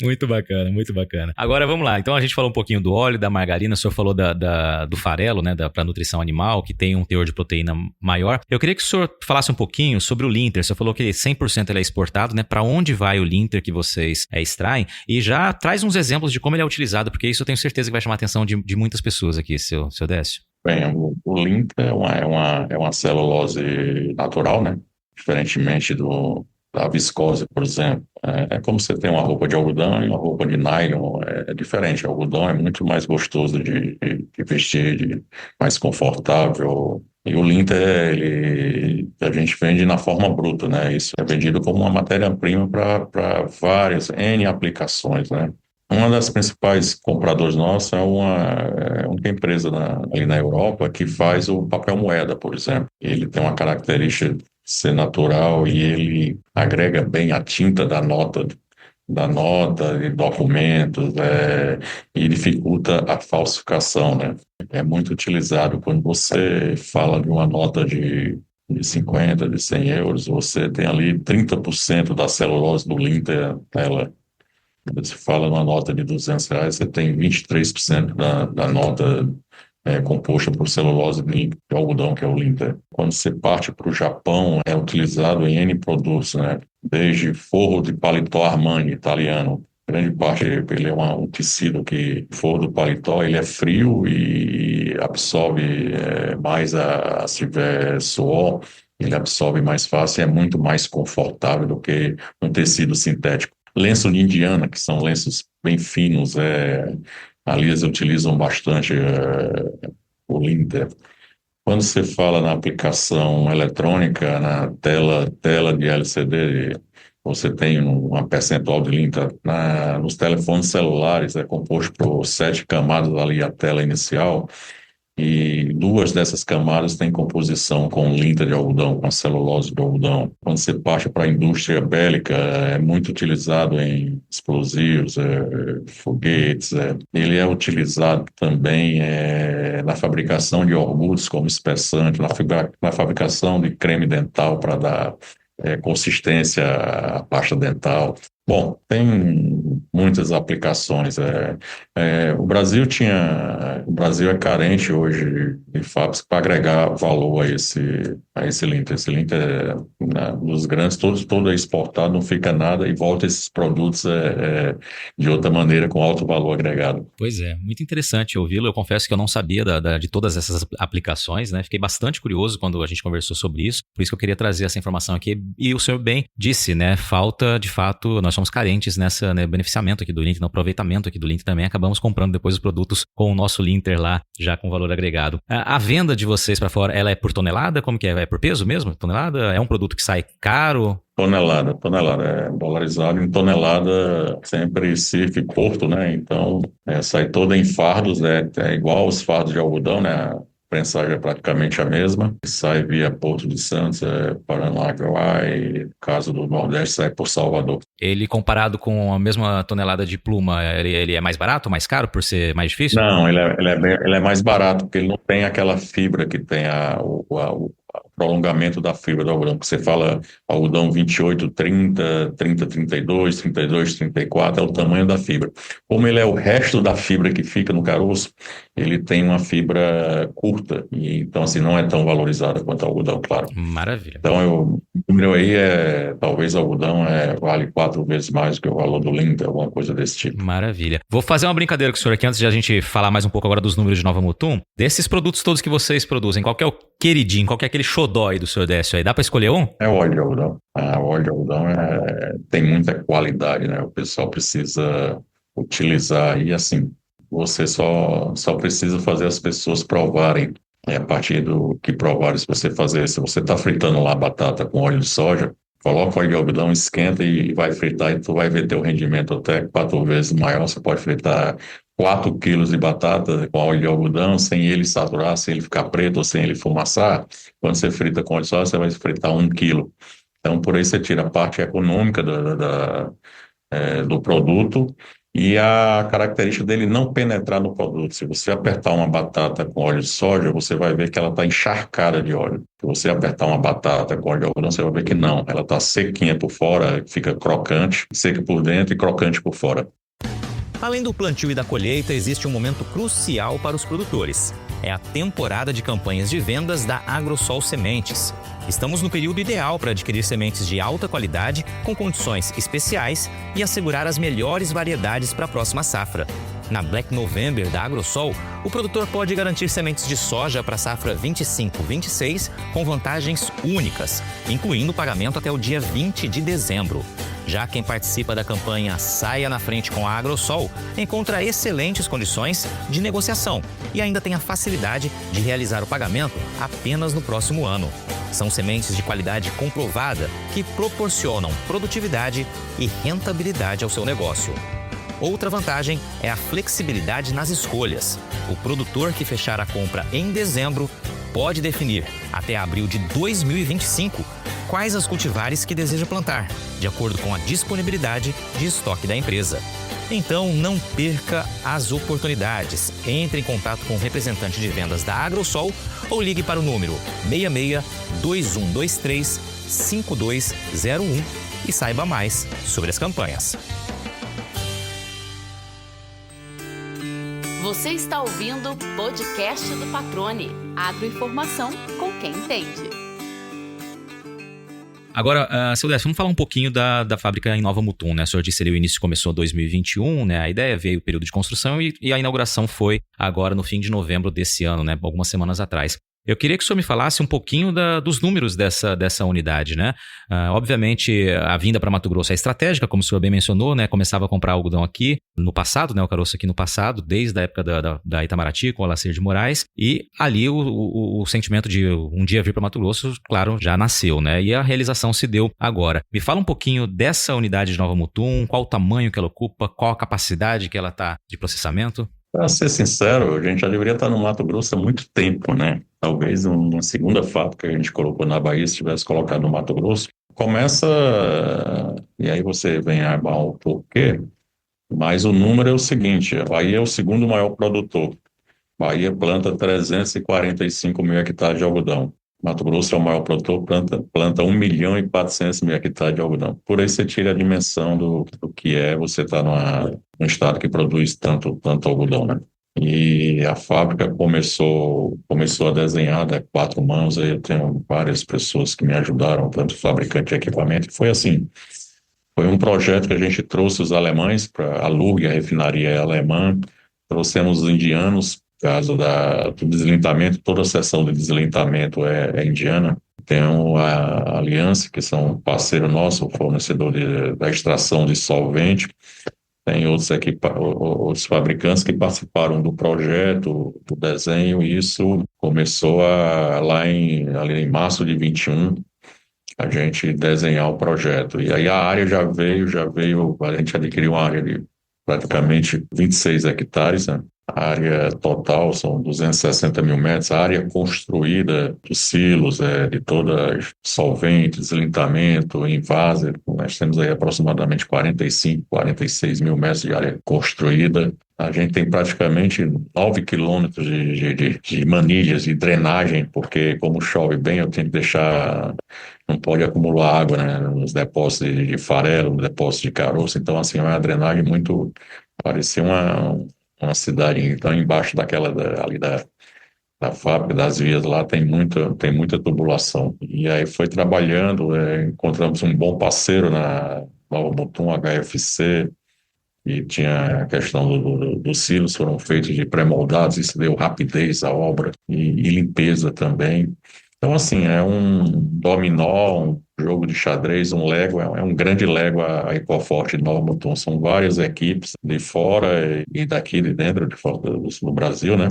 Muito bacana, muito bacana. Agora vamos lá. Então a gente falou um pouquinho do óleo, da margarina, o senhor falou do farelo, né, para nutrição animal, que tem um teor de proteína maior. Eu queria que o senhor falasse um pouquinho sobre o Linter. O senhor falou que 100% ele é exportado, né? Para onde vai o Linter que vocês extraem? E já traz uns exemplos de como ele é utilizado, porque isso eu tenho certeza que vai chamar a atenção de muitas pessoas aqui, seu Décio. Bem, o Linter é uma celulose natural, né? Diferentemente da viscose, por exemplo. É como você tem uma roupa de algodão e uma roupa de nylon, é diferente. O algodão é muito mais gostoso de vestir, mais confortável. E o Linter, a gente vende na forma bruta, né? Isso é vendido como uma matéria-prima para várias N aplicações, né? Uma das principais compradoras nossas é uma empresa ali na Europa que faz o papel moeda, por exemplo. Ele tem uma característica de ser natural e ele agrega bem a tinta da nota de documentos, e dificulta a falsificação, né? É muito utilizado quando você fala de uma nota de 50, de 100 euros, você tem ali 30% da celulose do Linter, ela. Quando se fala numa nota de R$ 200, você tem 23% da nota composta por celulose de algodão, que é o Linter. Quando você parte para o Japão, é utilizado em N produtos, né? Desde forro de paletó Armani italiano. Grande parte, ele é um tecido que, o forro do paletó, ele é frio e absorve mais se tiver suor, ele absorve mais fácil e é muito mais confortável do que um tecido sintético. Lenço de Indiana, que são lenços bem finos, ali eles utilizam bastante o Linter. Quando você fala na aplicação eletrônica, na tela de LCD, você tem uma percentual de Linter. Nos telefones celulares, é composto por 7 camadas ali a tela inicial, E 2 dessas camadas têm composição com linta de algodão, com celulose de algodão. Quando você parte para a indústria bélica, é muito utilizado em explosivos, foguetes. Ele é utilizado também na fabricação de orgulhos como espessante, na fabricação de creme dental para dar consistência à pasta dental. Bom, tem muitas aplicações. O Brasil é carente hoje de fábricas para agregar valor a esse linter. Esse linter dos grandes, todo é exportado, não fica nada e volta esses produtos de outra maneira com alto valor agregado. Pois é, muito interessante ouvi-lo. Eu confesso que eu não sabia de todas essas aplicações, né? Fiquei bastante curioso quando a gente conversou sobre isso, por isso que eu queria trazer essa informação aqui. E o senhor bem disse, né? Falta, de fato, nós somos carentes nessa, né, beneficiamento aqui do linter, no aproveitamento aqui do linter também. Acabamos comprando depois os produtos com o nosso linter lá, já com valor agregado. A venda de vocês para fora, ela é por tonelada? Como que é? É por peso mesmo? Tonelada? É um produto que sai caro? Tonelada, é dolarizado em tonelada, sempre Recife, Porto, né? Então, sai toda em fardos, é igual os fardos de algodão, né? A prensagem é praticamente a mesma. Sai via Porto de Santos, Paranaguá, e no caso do Nordeste, sai por Salvador. Ele, comparado com a mesma tonelada de pluma, ele é mais barato, mais caro, por ser mais difícil? Não, ele é mais barato, porque ele não tem aquela fibra que tem o prolongamento da fibra do algodão, que você fala algodão 28, 30, 30, 32, 32, 34, é o tamanho da fibra. Como ele é o resto da fibra que fica no caroço, ele tem uma fibra curta, e então assim, não é tão valorizada quanto o algodão, claro. Maravilha. Então, o número aí talvez o algodão vale 4 vezes mais do que o valor do linter, alguma coisa desse tipo. Maravilha. Vou fazer uma brincadeira com o senhor aqui, antes de a gente falar mais um pouco agora dos números de Nova Mutum. Desses produtos todos que vocês produzem, qual que é o queridinho, qual que é aquele xodó aí do senhor Décio aí? Dá pra escolher um? É o óleo de algodão. O óleo de algodão tem muita qualidade, né? O pessoal precisa utilizar e assim, você só precisa fazer as pessoas provarem. A partir do que provarem, se você está fritando lá batata com óleo de soja, coloca o óleo de algodão, esquenta e vai fritar e tu vai ver teu rendimento até 4 vezes maior. Você pode fritar 4 quilos de batata com óleo de algodão, sem ele saturar, sem ele ficar preto ou sem ele fumaçar. Quando você frita com óleo de soja, você vai fritar 1 quilo. Então, por aí você tira a parte econômica do produto e a característica dele não penetrar no produto. Se você apertar uma batata com óleo de soja, você vai ver que ela está encharcada de óleo. Se você apertar uma batata com óleo de algodão, você vai ver que não. Ela está sequinha por fora, fica crocante, seca por dentro e crocante por fora. Além do plantio e da colheita, existe um momento crucial para os produtores. É a temporada de campanhas de vendas da Agrosol Sementes. Estamos no período ideal para adquirir sementes de alta qualidade, com condições especiais e assegurar as melhores variedades para a próxima safra. Na Black November da Agrosol, o produtor pode garantir sementes de soja para a safra 25-26 com vantagens únicas, incluindo o pagamento até o dia 20 de dezembro. Já quem participa da campanha Saia na Frente com a Agrosol encontra excelentes condições de negociação e ainda tem a facilidade de realizar o pagamento apenas no próximo ano. São sementes de qualidade comprovada que proporcionam produtividade e rentabilidade ao seu negócio. Outra vantagem é a flexibilidade nas escolhas. O produtor que fechar a compra em dezembro pode definir, até abril de 2025, quais as cultivares que deseja plantar, de acordo com a disponibilidade de estoque da empresa. Então, não perca as oportunidades. Entre em contato com o representante de vendas da Agrosol ou ligue para o número 66 2123 5201 e saiba mais sobre as campanhas. Você está ouvindo o podcast do Patrone. Agroinformação com quem entende. Agora, seu Décio, vamos falar um pouquinho da fábrica em Nova Mutum, né? O senhor disse ali, o início começou em 2021, né? A ideia veio o período de construção e a inauguração foi agora no fim de novembro desse ano, né? Algumas semanas atrás. Eu queria que o senhor me falasse um pouquinho dos números dessa unidade, né? Obviamente, a vinda para Mato Grosso é estratégica, como o senhor bem mencionou, né? Começava a comprar algodão aqui no passado, né? O caroço aqui no passado, desde a época da Itamaraty, com o Alacir de Moraes. E ali o sentimento de um dia vir para Mato Grosso, claro, já nasceu, né? E a realização se deu agora. Me fala um pouquinho dessa unidade de Nova Mutum, qual o tamanho que ela ocupa, qual a capacidade que ela está de processamento? Para ser sincero, a gente já deveria estar no Mato Grosso há muito tempo, né? Talvez uma segunda fábrica que a gente colocou na Bahia, se tivesse colocado no Mato Grosso, começa, e aí você vem a o porquê, mas o número é o seguinte, a Bahia é o segundo maior produtor. Bahia planta 345 mil hectares de algodão. Mato Grosso é o maior produtor, planta 1 milhão e 400 mil hectares de algodão. Por aí você tira a dimensão do que é você estar num estado que produz tanto algodão, né? E a fábrica começou a desenhar, né, 4 mãos, aí eu tenho várias pessoas que me ajudaram, tanto fabricante de equipamento, e foi assim, foi um projeto que a gente trouxe os alemães para a Lurg, a refinaria é alemã, trouxemos os indianos, caso do deslentamento, toda a seção de deslentamento é indiana. Tem a Aliança, que são parceiro nosso, fornecedor da extração de solvente. Tem outros fabricantes que participaram do projeto, do desenho, e isso começou ali em março de 21, a gente desenhar o projeto. E aí a área já veio, a gente adquiriu uma área de praticamente 26 hectares, né? A área total são 260 mil metros, a área construída dos silos, de toda solvente, deslentamento, invase, nós temos aí aproximadamente 45, 46 mil metros de área construída. A gente tem praticamente 9 quilômetros de manilhas de drenagem, porque como chove bem, eu tenho que deixar, não pode acumular água, né, nos depósitos de farelo, nos depósitos de caroço, então assim, é uma drenagem muito, parecia uma cidade, então embaixo ali da fábrica, das vias lá, tem muita tubulação. E aí foi trabalhando, encontramos um bom parceiro na Nova Mutum, HFC, e tinha a questão dos silos, foram feitos de pré-moldados, isso deu rapidez à obra e limpeza também. Então, assim, é um dominó, um jogo de xadrez, um Lego, é um grande Lego a Ecoforte de Nova Mutum. São várias equipes de fora e daqui de dentro, de fora do Brasil, né?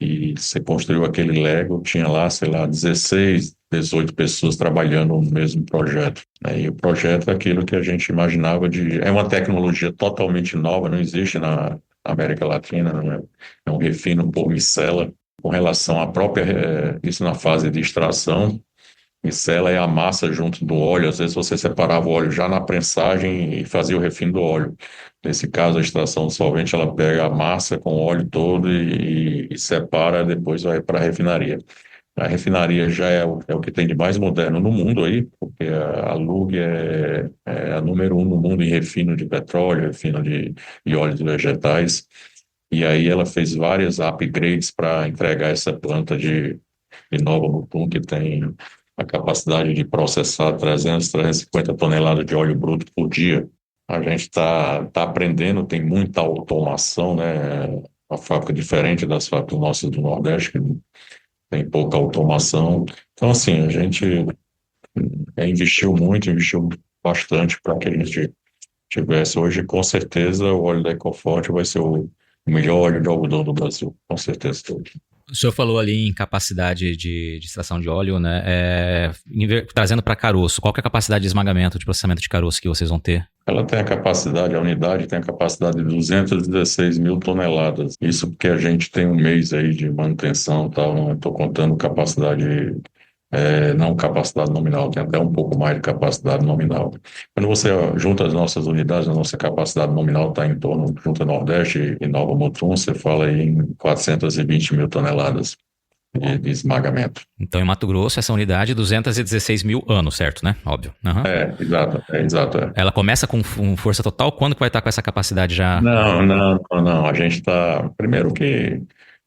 E você construiu aquele Lego, tinha lá, sei lá, 16, 18 pessoas trabalhando no mesmo projeto. E o projeto é aquilo que a gente imaginava é uma tecnologia totalmente nova, não existe na América Latina, né? É um refino por micela. Com relação à própria, isso na fase de extração, micela é a massa junto do óleo. Às vezes você separava o óleo já na prensagem e fazia o refino do óleo. Nesse caso, a extração do solvente, ela pega a massa com o óleo todo e separa, depois vai para a refinaria. A refinaria já é o que tem de mais moderno no mundo aí, porque a Lug é a número 1 no mundo em refino de petróleo, refino de óleos vegetais. E aí ela fez várias upgrades para entregar essa planta de Nova Mutum, que tem a capacidade de processar 350 toneladas de óleo bruto por dia. A gente está aprendendo, tem muita automação, né? Uma fábrica diferente das fábricas nossas do Nordeste, que tem pouca automação. Então, assim, a gente investiu bastante para que a gente tivesse. Hoje, com certeza, o óleo da Ecoforte vai ser o melhor óleo de algodão do Brasil, com certeza. O senhor falou ali em capacidade de extração de óleo, né? Trazendo para caroço, qual que é a capacidade de esmagamento, de processamento de caroço que vocês vão ter? Ela tem a unidade tem a capacidade de 216 mil toneladas. Isso porque a gente tem um mês aí de manutenção e tal, não estou contando capacidade, não capacidade nominal, tem até um pouco mais de capacidade nominal. Quando você junta as nossas unidades, a nossa capacidade nominal está em torno, junta Nordeste e Nova Mutum, você fala aí em 420 mil toneladas de esmagamento. Então, em Mato Grosso, essa unidade 216 mil anos, certo, né? Óbvio. Uhum. Exato. Ela começa com força total? Quando que vai estar com essa capacidade já? Não. A gente está... Primeiro que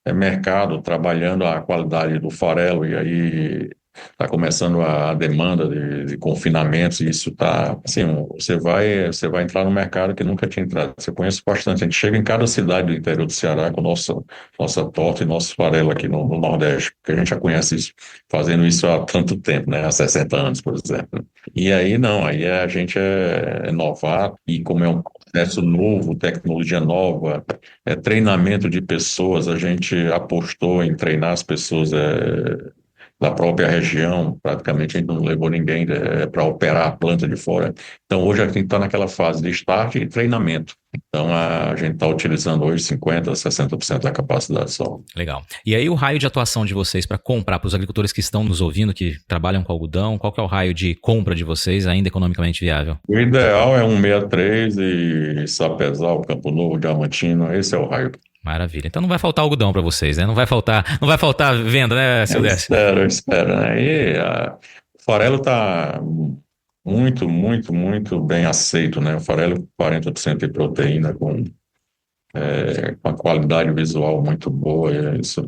é mercado trabalhando a qualidade do farelo e aí está começando a demanda de confinamentos e isso está... Assim, você vai entrar no mercado que nunca tinha entrado. Você conhece bastante. A gente chega em cada cidade do interior do Ceará com nossa torta e nosso farelo aqui no Nordeste, porque a gente já conhece isso, fazendo isso há tanto tempo, né? Há 60 anos, por exemplo. E aí não, aí a gente é novato e como é um processo novo, tecnologia nova, treinamento de pessoas, a gente apostou em treinar as pessoas da própria região, praticamente a gente não levou ninguém para operar a planta de fora. Então, hoje a gente está naquela fase de start e treinamento. Então, a gente está utilizando hoje 50%, 60% da capacidade só. Legal. E aí, o raio de atuação de vocês para comprar, para os agricultores que estão nos ouvindo, que trabalham com algodão, qual que é o raio de compra de vocês ainda economicamente viável? O ideal é 163 e Sapezal, Campo Novo, Diamantina, esse é o raio. Maravilha. Então não vai faltar algodão para vocês, né? Não vai faltar venda, né, seu Décio? Eu espero, né? E o farelo está muito, muito, muito bem aceito, né? O farelo 40% de proteína com a qualidade visual muito boa. Isso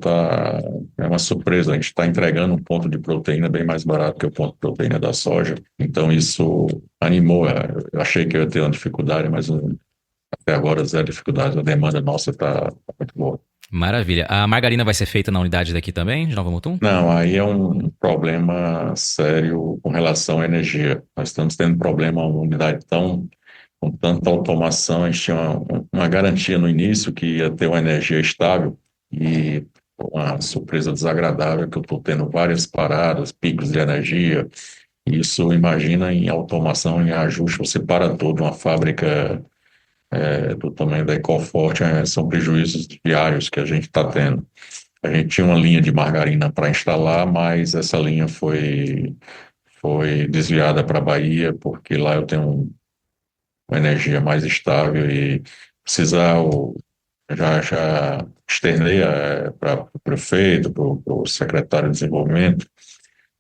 é uma surpresa. A gente está entregando um ponto de proteína bem mais barato que o ponto de proteína da soja. Então isso animou. Eu achei que eu ia ter uma dificuldade, mas até agora zero dificuldade. A demanda nossa está muito boa. Maravilha. A margarina vai ser feita na unidade daqui também, de Nova Mutum? Não, aí é um problema sério com relação à energia. Nós estamos tendo problema, uma unidade com tanta automação. A gente tinha uma garantia no início que ia ter uma energia estável e uma surpresa desagradável que eu estou tendo várias paradas, picos de energia. Isso, imagina, em automação, em ajuste, você para tudo. Uma fábrica do tamanho da Ecoforte, são prejuízos diários que a gente está tendo. A gente tinha uma linha de margarina para instalar, mas essa linha foi desviada para a Bahia, porque lá eu tenho uma energia mais estável e já externei para o prefeito, para o secretário de desenvolvimento,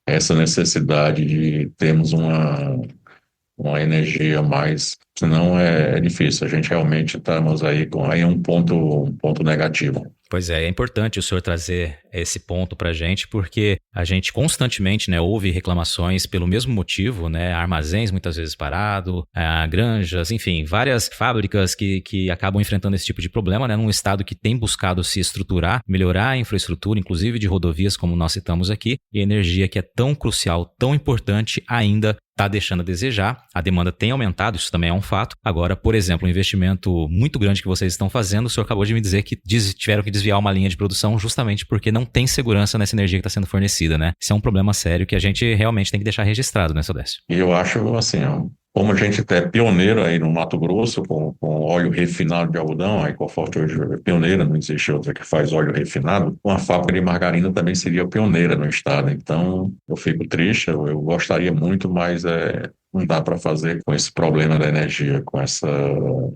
essa necessidade de termos uma energia mais, senão é difícil. A gente realmente estamos aí com um ponto negativo. Pois é importante o senhor trazer esse ponto para a gente, porque a gente constantemente, né, ouve reclamações pelo mesmo motivo, né, armazéns muitas vezes parados, granjas, enfim, várias fábricas que acabam enfrentando esse tipo de problema, né, num estado que tem buscado se estruturar, melhorar a infraestrutura, inclusive de rodovias, como nós citamos aqui, e a energia que é tão crucial, tão importante, ainda está deixando a desejar. A demanda tem aumentado, isso também é um fato. Agora, por exemplo, um investimento muito grande que vocês estão fazendo, o senhor acabou de me dizer que tiveram que desviar uma linha de produção justamente porque não tem segurança nessa energia que está sendo fornecida, né? Isso é um problema sério que a gente realmente tem que deixar registrado, né, seu Décio? E eu acho, assim, como a gente é pioneiro aí no Mato Grosso com óleo refinado de algodão, a Ecoforte hoje é pioneira, não existe outra que faz óleo refinado, uma fábrica de margarina também seria pioneira no estado. Então, eu fico triste, eu gostaria muito, mas não dá para fazer com esse problema da energia, com essa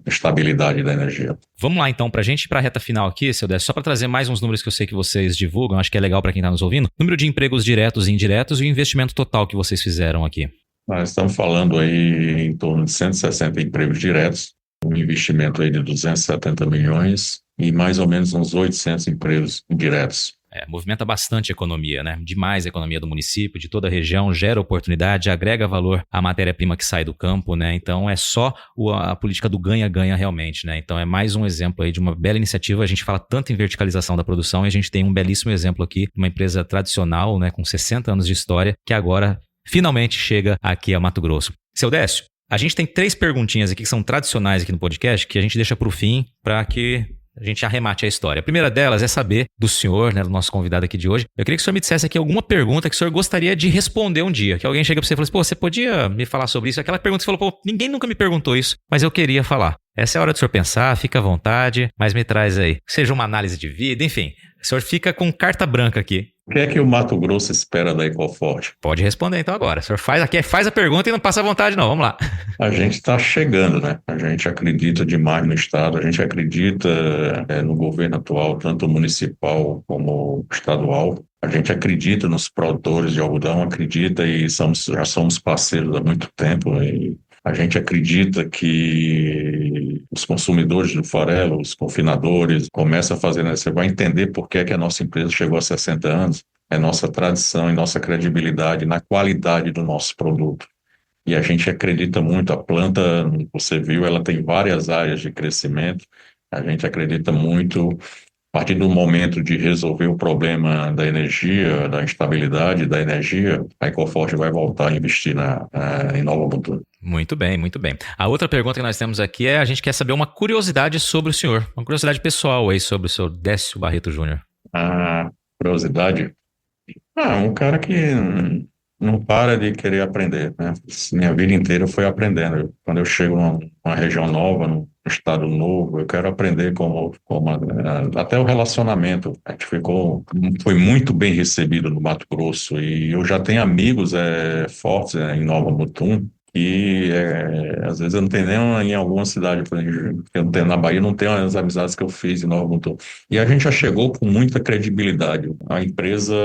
estabilidade da energia. Vamos lá então, para a gente ir para a reta final aqui, seu Décio, só para trazer mais uns números que eu sei que vocês divulgam, acho que é legal para quem está nos ouvindo, número de empregos diretos e indiretos e o investimento total que vocês fizeram aqui. Nós estamos falando aí em torno de 160 empregos diretos, um investimento aí de 270 milhões e mais ou menos uns 800 empregos indiretos. Movimenta bastante a economia, né? Demais a economia do município, de toda a região, gera oportunidade, agrega valor à matéria-prima que sai do campo, né? Então é só a política do ganha-ganha realmente, né? Então é mais um exemplo aí de uma bela iniciativa. A gente fala tanto em verticalização da produção e a gente tem um belíssimo exemplo aqui, uma empresa tradicional, né? Com 60 anos de história, que agora finalmente chega aqui a Mato Grosso. Seu Décio, a gente tem 3 perguntinhas aqui que são tradicionais aqui no podcast, que a gente deixa para o fim para que a gente arremate a história. A primeira delas é saber do senhor, né, do nosso convidado aqui de hoje. Eu queria que o senhor me dissesse aqui alguma pergunta que o senhor gostaria de responder um dia. Que alguém chega para você e fala assim, pô, você podia me falar sobre isso? Aquela pergunta que você falou, pô, ninguém nunca me perguntou isso, mas eu queria falar. Essa é a hora do senhor pensar, fica à vontade, mas me traz aí. Seja uma análise de vida, enfim. O senhor fica com carta branca aqui. O que é que o Mato Grosso espera da Ecoforte? Pode responder então agora. O senhor faz a pergunta e não passa à vontade não. Vamos lá. A gente está chegando, né? A gente acredita demais no Estado, a gente acredita no governo atual, tanto municipal como estadual. A gente acredita nos produtores de algodão, acredita e já somos parceiros há muito tempo. E a gente acredita que os consumidores do farelo, os confinadores, começam a fazer, né? Você vai entender por que a nossa empresa chegou a 60 anos, é nossa tradição e nossa credibilidade na qualidade do nosso produto. E a gente acredita muito, a planta, você viu, ela tem várias áreas de crescimento, a gente acredita muito, a partir do momento de resolver o problema da energia, da instabilidade da energia, a Ecoforte vai voltar a investir em Nova Mutum. Muito bem, muito bem. A outra pergunta que nós temos aqui a gente quer saber uma curiosidade sobre o senhor, uma curiosidade pessoal aí sobre o senhor Décio Barreto Júnior. A curiosidade, Um cara que não para de querer aprender, né? Minha vida inteira foi aprendendo. Quando eu chego numa região nova, num estado novo, eu quero aprender até o relacionamento. A gente foi muito bem recebido no Mato Grosso e eu já tenho amigos fortes em Nova Mutum. E às vezes eu não tenho nem em alguma cidade, por exemplo, eu não tenho na Bahia, não tenho as amizades que eu fiz em Nova Mutum. E a gente já chegou com muita credibilidade. A empresa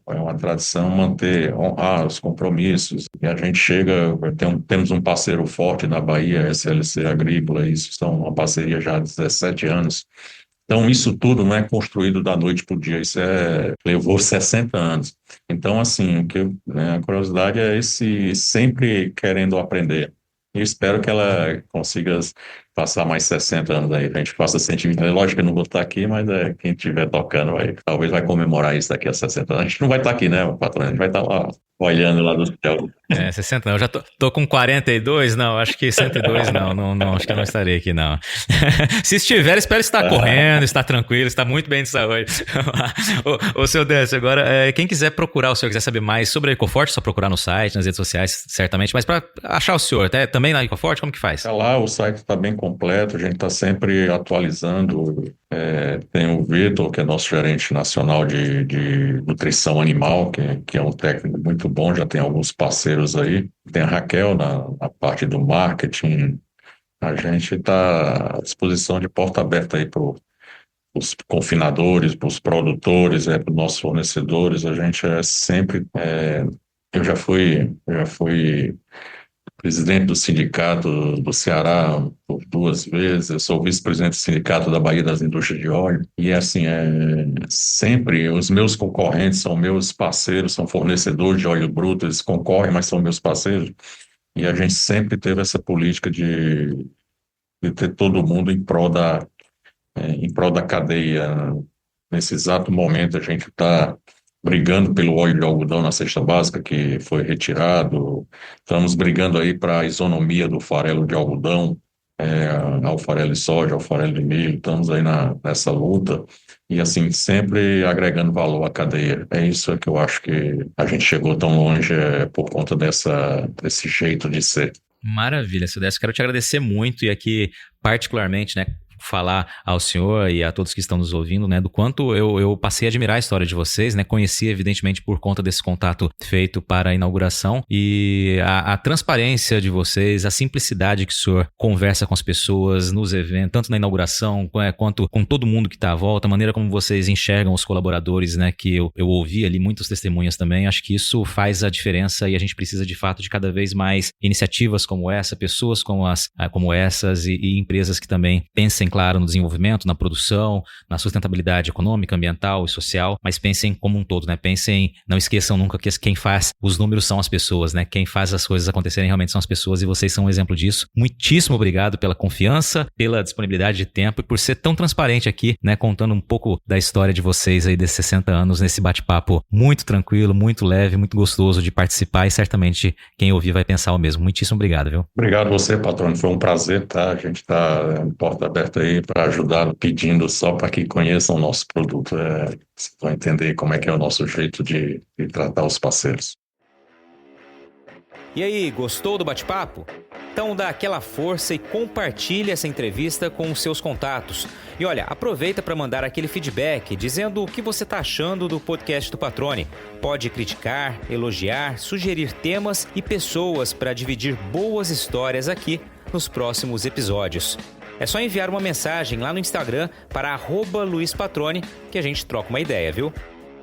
é uma tradição honrar os compromissos. E a gente chega, temos um parceiro forte na Bahia, SLC Agrícola, isso são uma parceria já há 17 anos. Então, isso tudo não é construído da noite para o dia, levou 60 anos. Então, assim, a curiosidade é esse sempre querendo aprender. E espero que ela consiga passar mais 60 anos aí, a gente faça sentimento. É lógico que eu não vou estar aqui, mas quem estiver tocando talvez vai comemorar isso daqui a 60 anos. A gente não vai estar aqui, né, patrão? A gente vai estar lá, olhando lá do céu. 60 não. Eu já tô com 42, não, acho que 102 não, acho que eu não estarei aqui, não. Se estiver, espero estar correndo, estar tranquilo, estar muito bem de saúde. Ô, seu Décio, agora, quem quiser procurar o senhor, quiser saber mais sobre a Ecoforte, só procurar no site, nas redes sociais, certamente, mas para achar o senhor, também na Ecoforte, como que faz? Lá, o site está bem completo, a gente está sempre atualizando. Tem o Vitor, que é nosso gerente nacional de nutrição animal, que é um técnico muito bom, já tem alguns parceiros aí. Tem a Raquel na parte do marketing. A gente está à disposição de porta aberta aí para os confinadores, para os produtores, para os nossos fornecedores. A gente eu já fui presidente do sindicato do Ceará por 2 vezes, eu sou vice-presidente do sindicato da Bahia das Indústrias de Óleo, e assim, sempre os meus concorrentes são meus parceiros, são fornecedores de óleo bruto, eles concorrem, mas são meus parceiros, e a gente sempre teve essa política de ter todo mundo em prol da cadeia. Nesse exato momento a gente está brigando pelo óleo de algodão na cesta básica, que foi retirado. Estamos brigando aí para a isonomia do farelo de algodão, ao farelo de soja, ao farelo de milho. Estamos aí nessa luta e, assim, sempre agregando valor à cadeia. É isso que eu acho que a gente chegou tão longe por conta desse jeito de ser. Maravilha, seu Décio. Quero te agradecer muito e aqui, particularmente, né, falar ao senhor e a todos que estão nos ouvindo, né, do quanto eu passei a admirar a história de vocês, né, conheci evidentemente por conta desse contato feito para a inauguração e a transparência de vocês, a simplicidade que o senhor conversa com as pessoas nos eventos, tanto na inauguração quanto com todo mundo que está à volta, a maneira como vocês enxergam os colaboradores, né, que eu ouvi ali muitas testemunhas também, acho que isso faz a diferença e a gente precisa de fato de cada vez mais iniciativas como essa, pessoas como essas e empresas que também pensem, claro, no desenvolvimento, na produção, na sustentabilidade econômica, ambiental e social, mas pensem como um todo, né? Não esqueçam nunca que quem faz os números são as pessoas, né? Quem faz as coisas acontecerem realmente são as pessoas e vocês são um exemplo disso. Muitíssimo obrigado pela confiança, pela disponibilidade de tempo e por ser tão transparente aqui, né? Contando um pouco da história de vocês aí desses 60 anos nesse bate-papo muito tranquilo, muito leve, muito gostoso de participar e certamente quem ouvir vai pensar o mesmo. Muitíssimo obrigado, viu? Obrigado a você, patrão. Foi um prazer, tá? A gente está porta aberta aí para ajudar, pedindo só para que conheçam o nosso produto. Vocês vão entender como é que é o nosso jeito de tratar os parceiros. E aí, gostou do bate-papo? Então dá aquela força e compartilha essa entrevista com os seus contatos. E olha, aproveita para mandar aquele feedback dizendo o que você está achando do podcast do Patrone. Pode criticar, elogiar, sugerir temas e pessoas para dividir boas histórias aqui nos próximos episódios. É só enviar uma mensagem lá no Instagram para @LuizPatrone que a gente troca uma ideia, viu?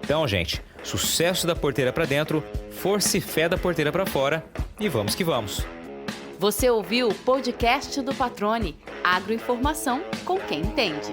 Então, gente, sucesso da porteira para dentro, força e fé da porteira para fora e vamos que vamos. Você ouviu o podcast do Patrone, agroinformação com quem entende.